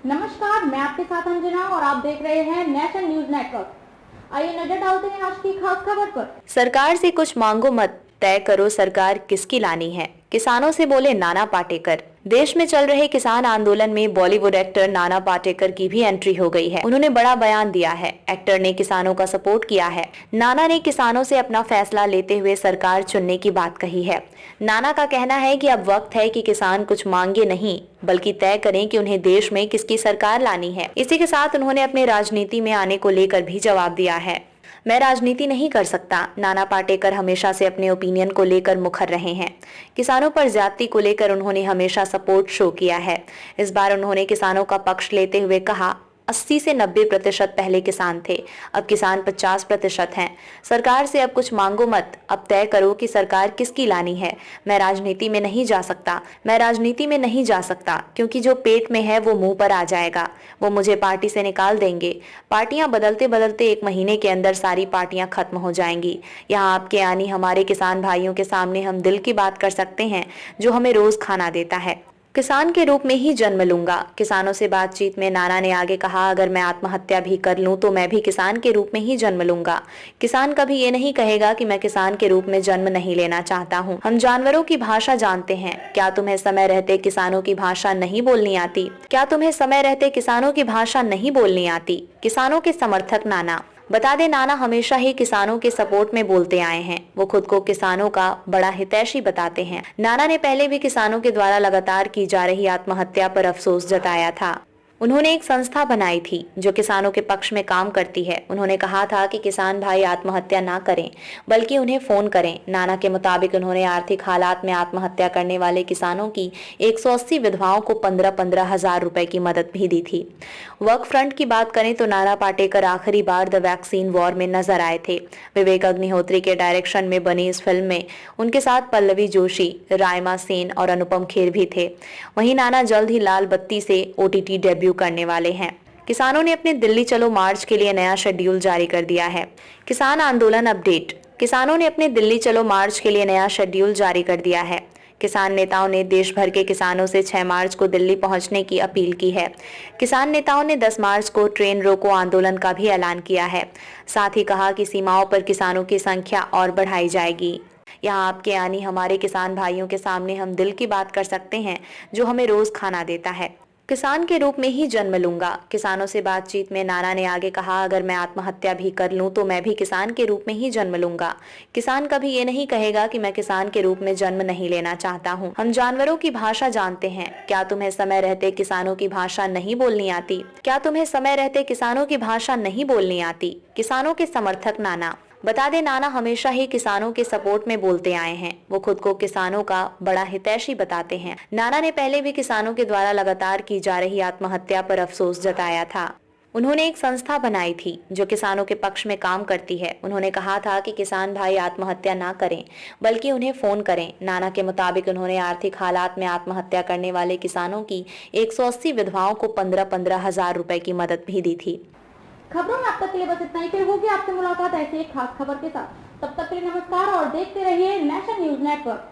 नमस्कार, मैं आपके साथ अंजना और आप देख रहे हैं नेशनल न्यूज नेटवर्क। आइए नजर डालते हैं आज की खास खबर पर। सरकार से कुछ मांगो मत, तय करो सरकार किसकी लानी है। किसानों से बोले नाना पाटेकर। देश में चल रहे किसान आंदोलन में बॉलीवुड एक्टर नाना पाटेकर की भी एंट्री हो गई है। उन्होंने बड़ा बयान दिया है। एक्टर ने किसानों का सपोर्ट किया है। नाना ने किसानों से अपना फैसला लेते हुए सरकार चुनने की बात कही है। नाना का कहना है कि अब वक्त है कि किसान कुछ मांगे नहीं बल्कि तय करें कि उन्हें देश में किसकी सरकार लानी है। इसी के साथ उन्होंने अपने राजनीति में आने को लेकर भी जवाब दिया है। मैं राजनीति नहीं कर सकता। नाना पाटेकर हमेशा से अपने ओपिनियन को लेकर मुखर रहे हैं। किसानों पर ज्यादती को लेकर उन्होंने हमेशा सपोर्ट शो किया है। इस बार उन्होंने किसानों का पक्ष लेते हुए कहा, 80 से 90% पहले किसान थे, अब किसान 50% हैं। सरकार से अब कुछ मांगो मत, अब तय करो कि सरकार किसकी लानी है। मैं राजनीति में नहीं जा सकता। मैं राजनीति में नहीं जा सकता क्योंकि जो पेट में है वो मुंह पर आ जाएगा। वो मुझे पार्टी से निकाल देंगे। पार्टियां बदलते बदलते 1 महीने के अंदर सारी पार्टियां खत्म हो जाएंगी। यहाँ आपके यानी हमारे किसान भाइयों के सामने हम दिल की बात कर सकते हैं, जो हमें रोज खाना देता है। किसान के रूप में ही जन्म लूंगा। किसानों से बातचीत में नाना ने आगे कहा, अगर मैं आत्महत्या भी कर लूं तो मैं भी किसान के रूप में ही जन्म लूंगा। किसान कभी ये नहीं कहेगा कि मैं किसान के रूप में जन्म नहीं लेना चाहता हूं। हम जानवरों की भाषा जानते हैं। क्या तुम्हें समय रहते किसानों की भाषा नहीं बोलनी आती? क्या तुम्हें समय रहते किसानों की भाषा नहीं बोलनी आती? किसानों के समर्थक नाना। बता दें, नाना हमेशा ही किसानों के सपोर्ट में बोलते आए हैं। वो खुद को किसानों का बड़ा हितैषी बताते हैं। नाना ने पहले भी किसानों के द्वारा लगातार की जा रही आत्महत्या पर अफसोस जताया था। उन्होंने एक संस्था बनाई थी जो किसानों के पक्ष में काम करती है। उन्होंने कहा था कि किसान भाई आत्महत्या ना करें बल्कि उन्हें फोन करें। नाना के मुताबिक उन्होंने आर्थिक हालात में आत्महत्या करने वाले किसानों की 180 विधवाओं को 15-15 हजार रुपए की मदद भी दी थी। वर्क फ्रंट की बात करें तो नाना पाटेकर आखिरी बार द वैक्सीन वॉर में नजर आए थे। विवेक अग्निहोत्री के डायरेक्शन में बनी इस फिल्म में उनके साथ पल्लवी जोशी, रायमा सेन और अनुपम खेर भी थे। वहीं नाना जल्द ही लाल बत्ती से OTT डेब्यू करने वाले हैं। किसानों ने अपने दिल्ली चलो मार्च के लिए नया शेड्यूल जारी कर दिया है। किसान आंदोलन अपडेट। किसानों ने अपने दिल्ली चलो मार्च के लिए नया शेड्यूल जारी कर दिया है। किसान नेताओं ने देश भर के किसानों से 6 मार्च को दिल्ली पहुंचने की अपील की है। किसान नेताओं ने 10 मार्च को ट्रेन रोको आंदोलन का भी ऐलान किया है। साथ ही कहा कि सीमाओं पर किसानों की संख्या और बढ़ाई जाएगी। यहाँ आपके यानी हमारे किसान भाइयों के सामने हम दिल की बात कर सकते हैं, जो हमें रोज खाना देता है। किसान के रूप में ही जन्म लूंगा। किसानों से बातचीत में नाना ने आगे कहा, अगर मैं आत्महत्या भी कर लूं तो मैं भी किसान के रूप में ही जन्म लूंगा। किसान कभी ये नहीं कहेगा कि मैं किसान के रूप में जन्म नहीं लेना चाहता हूं। हम जानवरों की भाषा जानते हैं। क्या तुम्हें समय रहते किसानों की भाषा नहीं बोलनी आती? क्या तुम्हें समय रहते किसानों की भाषा नहीं बोलनी आती? किसानों के समर्थक नाना। बता दें, नाना हमेशा ही किसानों के सपोर्ट में बोलते आए हैं। वो खुद को किसानों का बड़ा हितैषी बताते हैं। नाना ने पहले भी किसानों के द्वारा लगातार की जा रही आत्महत्या पर अफसोस जताया था। उन्होंने एक संस्था बनाई थी जो किसानों के पक्ष में काम करती है। उन्होंने कहा था कि किसान भाई आत्महत्या ना करें बल्कि उन्हें फोन करें। नाना के मुताबिक उन्होंने आर्थिक हालात में आत्महत्या करने वाले किसानों की 180 विधवाओं को 15-15 हजार रुपए की मदद भी दी थी। खबरों में अब तक के लिए बस इतना ही। फिर होगी आपसे मुलाकात ऐसे एक खास खबर के साथ। तब तक के लिए नमस्कार और देखते रहिए नेशनल न्यूज नेटवर्क।